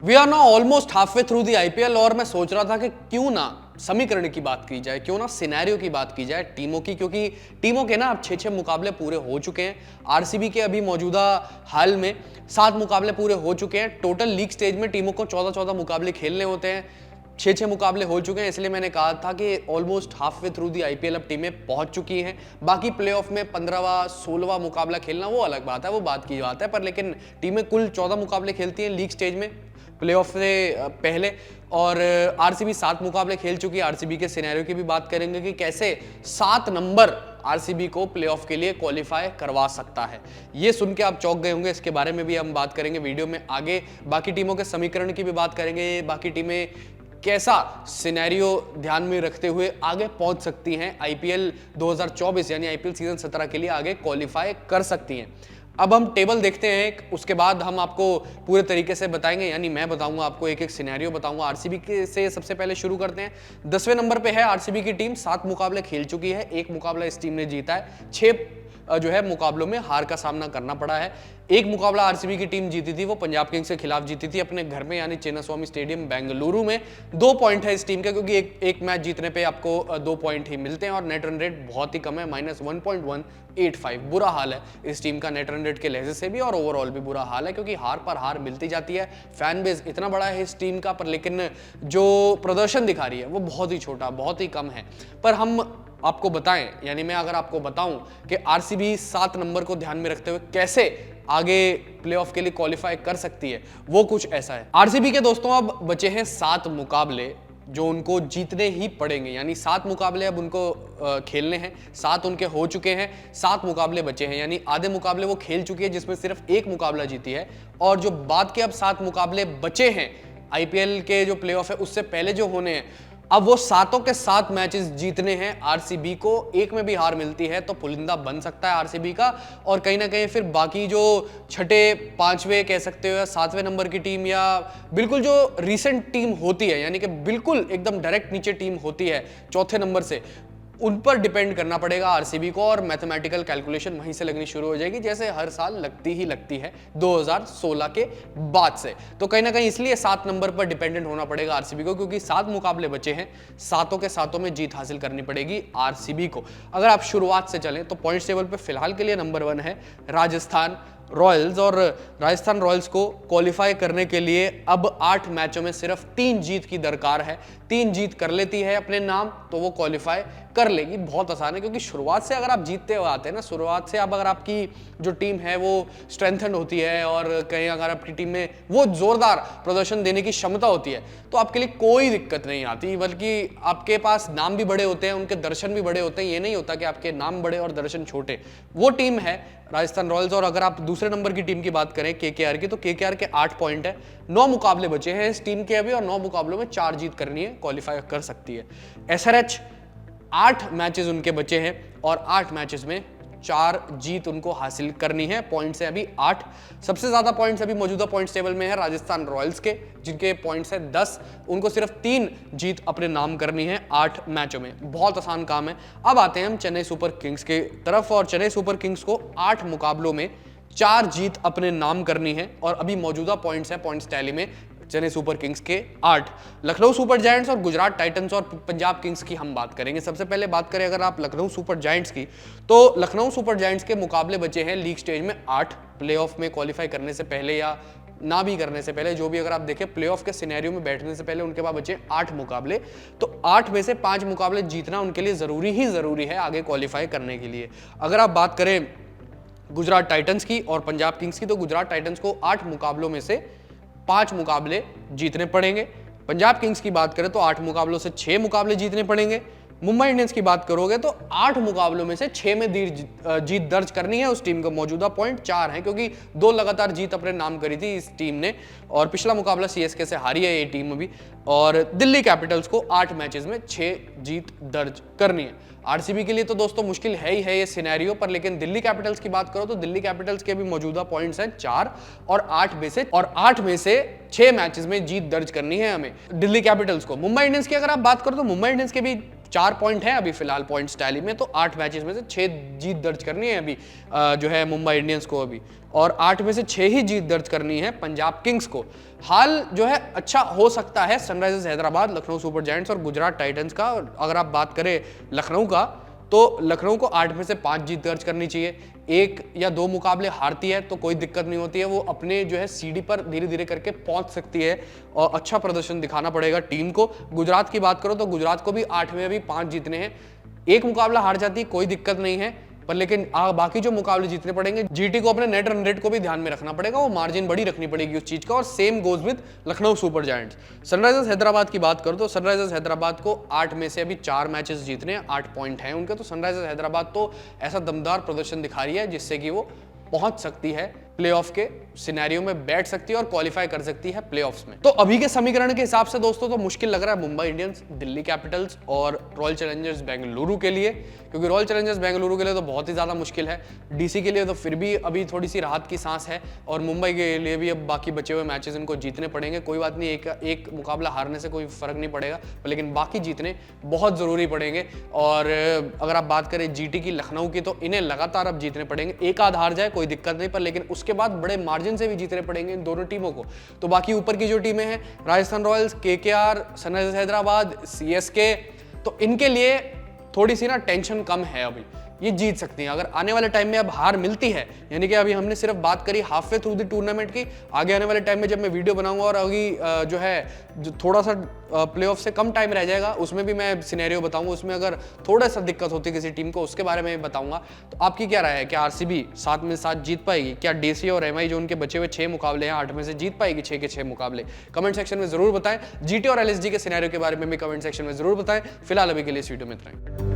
We are now almost half way through the IPL और मैं सोच रहा था कि क्यों ना समीकरण की बात की जाए, क्यों ना सिनेरियो की बात की जाए टीमों की, क्योंकि टीमों के ना अब 6-6 मुकाबले पूरे हो चुके हैं। आरसीबी के अभी मौजूदा हाल में 7 मुकाबले पूरे हो चुके हैं। टोटल लीग स्टेज में टीमों को 14-14 मुकाबले खेलने होते हैं। 6-6 मुकाबले हो चुके हैं, इसलिए मैंने कहा था कि almost half way through the IPL अब टीमें पहुंच चुकी हैं। बाकी प्लेऑफ में 15वां 16वां मुकाबला खेलना वो अलग बात है, वो बात की बात है, पर लेकिन टीमें कुल 14 मुकाबले खेलती हैं लीग स्टेज में प्लेऑफ से पहले। और आरसीबी 7 मुकाबले खेल चुकी है। आरसीबी के सिनेरियो की भी बात करेंगे कि कैसे 7 नंबर आरसीबी को प्लेऑफ के लिए क्वालिफाई करवा सकता है। ये सुन के आप चौंक गए होंगे, इसके बारे में भी हम बात करेंगे वीडियो में आगे। बाकी टीमों के समीकरण की भी बात करेंगे, बाकी टीमें कैसा सिनेरियो ध्यान में रखते हुए आगे पहुंच सकती हैं आईपीएल 2024 यानी आईपीएल सीजन 17 के लिए आगे क्वालिफाई कर सकती हैं। अब हम टेबल देखते हैं, उसके बाद हम आपको पूरे तरीके से बताएंगे, यानी मैं बताऊंगा आपको, एक एक सिनेरियो बताऊंगा। आरसीबी के से सबसे पहले शुरू करते हैं। 10वें नंबर पे है आरसीबी की टीम, 7 मुकाबले खेल चुकी है, 1 मुकाबला इस टीम ने जीता है, 6 जो है मुकाबलों में हार का सामना करना पड़ा है। एक मुकाबला आरसीबी की टीम जीती थी, वो पंजाब किंग्स के खिलाफ जीती थी अपने घर में यानी चिन्नास्वामी स्टेडियम बेंगलुरु में। 2 पॉइंट है इस टीम के, क्योंकि एक मैच जीतने पे आपको 2 पॉइंट ही मिलते हैं और नेट रन रेट बहुत ही कम है, -1.185। बुरा हाल है इस टीम का नेट रन रेट के लिहाज से भी, और ओवरऑल भी बुरा हाल है, क्योंकि हार पर हार मिलती जाती है। फैन बेस इतना बड़ा है इस टीम का, पर लेकिन जो प्रदर्शन दिखा रही है वो बहुत ही छोटा, बहुत ही कम है। पर हम आपको बताएं, यानी मैं अगर आपको बताऊं कि आरसीबी 7 नंबर को ध्यान में रखते हुए कैसे आगे प्लेऑफ के लिए क्वालिफाई कर सकती है, वो कुछ ऐसा है। आरसीबी के दोस्तों अब बचे हैं 7 मुकाबले जो उनको जीतने ही पड़ेंगे, यानी 7 मुकाबले अब उनको खेलने हैं। 7 उनके हो चुके हैं, 7 मुकाबले बचे हैं, यानी आधे मुकाबले वो खेल चुकी है जिसमें सिर्फ 1 मुकाबला जीती है। और जो बाद के अब 7 मुकाबले बचे हैं आईपीएल के जो प्लेऑफ है उससे पहले जो होने हैं, अब वो 7 के 7 मैचेस जीतने हैं आरसीबी को। एक में भी हार मिलती है तो पुलिंदा बन सकता है आरसीबी का, और कहीं ना कहीं फिर बाकी जो छठे 5वें कह सकते हो या 7वें नंबर की टीम, या बिल्कुल जो रीसेंट टीम होती है, यानी कि बिल्कुल एकदम डायरेक्ट नीचे टीम होती है 4थे नंबर से, उन पर डिपेंड करना पड़ेगा आरसीबी को, और मैथमेटिकल कैलकुलेशन वहीं से लगनी शुरू हो जाएगी, जैसे हर साल लगती ही लगती है 2016 के बाद से। तो कहीं ना कहीं इसलिए 7 नंबर पर डिपेंडेंट होना पड़ेगा आरसीबी को, क्योंकि 7 मुकाबले बचे हैं, 7 के 7 में जीत हासिल करनी पड़ेगी आरसीबी को। अगर आप शुरुआत से चलें तो पॉइंट्स टेबल पर फिलहाल के लिए नंबर 1 है राजस्थान रॉयल्स, और राजस्थान रॉयल्स को क्वालिफाई करने के लिए अब 8 मैचों में सिर्फ 3 जीत की दरकार है। 3 जीत कर लेती है अपने नाम तो वो क्वालिफाई कर लेगी। बहुत आसान है, क्योंकि शुरुआत से अगर आप जीतते हुए आते हैं ना, शुरुआत से अब अगर आपकी जो टीम है वो स्ट्रेंथन होती है और कहीं अगर आपकी टीम में वो जोरदार प्रदर्शन देने की क्षमता होती है तो आपके लिए कोई दिक्कत नहीं आती, बल्कि आपके पास नाम भी बड़े होते हैं, उनके दर्शन भी बड़े होते हैं। ये नहीं होता कि आपके नाम बड़े और दर्शन छोटे। वो टीम है राजस्थान रॉयल्स। और अगर आप दूसरे नंबर की टीम की बात करें केकेआर की, तो केकेआर के 8 पॉइंट है, 9 मुकाबले बचे हैं इस टीम के अभी, और 9 मुकाबलों में 4 जीत करनी है, क्वालिफाई कर सकती है। एसआरएच 8 मैचेस उनके बचे हैं और 8 मैचेस में 4 जीत उनको हासिल करनी है। पॉइंट्स है अभी 8। सबसे ज्यादा पॉइंट्स अभी मौजूदा पॉइंट्स टेबल में है राजस्थान रॉयल्स के, जिनके पॉइंट्स है 10। उनको सिर्फ 3 जीत अपने नाम करनी है 8 मैचों में। बहुत आसान काम है। अब आते हैं हम चेन्नई सुपर किंग्स के तरफ, और चेन्नई सुपर किंग्स को 8 मुकाबलों में 4 जीत अपने नाम करनी है, और अभी मौजूदा पॉइंट्स है पॉइंट्स टैली में चेन्नई सुपर किंग्स के 8। लखनऊ सुपर जायंट्स और गुजरात टाइटंस और पंजाब किंग्स की हम बात करेंगे। सबसे पहले बात करें अगर आप लखनऊ सुपर जायंट्स की, तो लखनऊ सुपर जायंट्स के मुकाबले बचे हैं लीग स्टेज में 8। प्लेऑफ में क्वालिफाई करने से पहले या ना भी करने से पहले, जो भी अगर आप देखें प्लेऑफ के सिनेरियो में बैठने से पहले उनके पास बचे 8 मुकाबले। तो 8 में से 5 मुकाबले जीतना उनके लिए जरूरी है आगे क्वालिफाई करने के लिए। अगर आप बात करें गुजरात टाइटंस की और पंजाब किंग्स की, तो गुजरात टाइटंस को 8 मुकाबलों में से 5 मुकाबले जीतने पड़ेंगे। पंजाब किंग्स की बात करें तो 8 मुकाबलों से 6 मुकाबले जीतने पड़ेंगे। मुंबई इंडियंस की बात करोगे तो 8 मुकाबलों में से 6 में जीत दर्ज करनी है उस टीम को। मौजूदा पॉइंट 4 है, क्योंकि 2 लगातार जीत अपने नाम करी थी इस टीम ने, और पिछला मुकाबला सीएसके से हारी है ये टीम अभी। और दिल्ली कैपिटल्स को 8 मैचेस में 6 जीत दर्ज करनी है। आरसीबी के लिए तो दोस्तों मुश्किल है ही है ये सिनेरियो, पर लेकिन दिल्ली कैपिटल्स की बात करो तो दिल्ली कैपिटल्स के भी मौजूदा पॉइंट्स हैं 4 और 8 में से 6 मैचेस में जीत दर्ज करनी है हमें दिल्ली कैपिटल्स को। मुंबई इंडियंस की अगर आप बात करो तो मुंबई इंडियंस के भी 4 पॉइंट है अभी फिलहाल पॉइंट्स टैली में, तो 8 मैचेस में से 6 जीत दर्ज करनी है अभी जो है मुंबई इंडियंस को अभी, और 8 में से 6 ही जीत दर्ज करनी है पंजाब किंग्स को। हाल जो है अच्छा हो सकता है Sunrisers Hyderabad, Lucknow super giants और गुजरात टाइटंस का। अगर आप बात करें लखनऊ का, तो लखनऊ को 8 में से 5 जीत दर्ज करनी चाहिए। 1 या 2 मुकाबले हारती है तो कोई दिक्कत नहीं होती है, वो अपने जो है सीढ़ी पर धीरे धीरे करके पहुंच सकती है और अच्छा प्रदर्शन दिखाना पड़ेगा टीम को। गुजरात की बात करो तो गुजरात को भी 8 में अभी 5 जीतने हैं। 1 मुकाबला हार जाती कोई दिक्कत नहीं है, पर लेकिन बाकी जो मुकाबले जीतने पड़ेंगे। जीटी को अपने नेट रन रेट को भी ध्यान में रखना पड़ेगा, वो मार्जिन बड़ी रखनी पड़ेगी उस चीज का, और same goes with Lucknow super giants. Sunrisers Hyderabad की बात करो तो सनराइजर्स हैदराबाद को 8 में से अभी 4 मैचेस जीतने हैं, 8 पॉइंट हैं उनके। तो सनराइजर्स हैदराबाद तो ऐसा दमदार प्रदर्शन दिखा रही है जिससे कि वो पहुंच सकती है प्लेऑफ के सिनेरियो में, बैठ सकती है और क्वालिफाई कर सकती है प्लेऑफ्स में। तो अभी के समीकरण के हिसाब से दोस्तों तो मुश्किल लग रहा है मुंबई इंडियंस, दिल्ली कैपिटल्स और रॉयल चैलेंजर्स बेंगलुरु के लिए, क्योंकि रॉयल चैलेंजर्स बेंगलुरु के लिए तो बहुत ही ज्यादा मुश्किल है। डीसी के लिए तो फिर भी अभी थोड़ी सी राहत की सांस है, और मुंबई के लिए भी अब बाकी बचे हुए मैचेस इनको जीतने पड़ेंगे। कोई बात नहीं, एक मुकाबला हारने से कोई फर्क नहीं पड़ेगा, लेकिन बाकी जीतने बहुत जरूरी पड़ेंगे। और अगर आप बात करें जीटी की, लखनऊ की, तो इन्हें लगातार अब जीतने पड़ेंगे। एक आध हार जाए कोई दिक्कत नहीं, पर लेकिन उसके बाद बड़े मार्जिन से भी जीतने पड़ेंगे इन दोनों टीमों को। तो बाकी ऊपर की जो टीमें हैं, Rajasthan Royals, KKR, Sunrisers Hyderabad, CSK, तो इनके लिए थोड़ी सी ना टेंशन कम है अभी, ये जीत सकती हैं। अगर आने वाले टाइम में अब हार मिलती है, यानी कि अभी हमने सिर्फ बात करी half way through the tournament की, आगे आने वाले टाइम में जब मैं वीडियो बनाऊंगा और अभी जो है जो थोड़ा सा प्लेऑफ से कम टाइम रह जाएगा, उसमें भी मैं सिनेरियो बताऊंगा। उसमें अगर थोड़ा सा दिक्कत होती है किसी टीम को, उसके बारे में बताऊंगा। तो आपकी क्या राय है, क्या आरसीबी 7 में 7 जीत पाएगी? क्या डीसी और एमआई जो उनके बचे हुए 6 मुकाबले हैं 8 में से जीत पाएगी 6 के 6 मुकाबले? कमेंट सेक्शन में जरूर बताएं। जीटी और एलएसजी के सिनेरियो के बारे में भी कमेंट सेक्शन में जरूर बताएं। फिलहाल अभी के लिए इस वीडियो में इतना ही।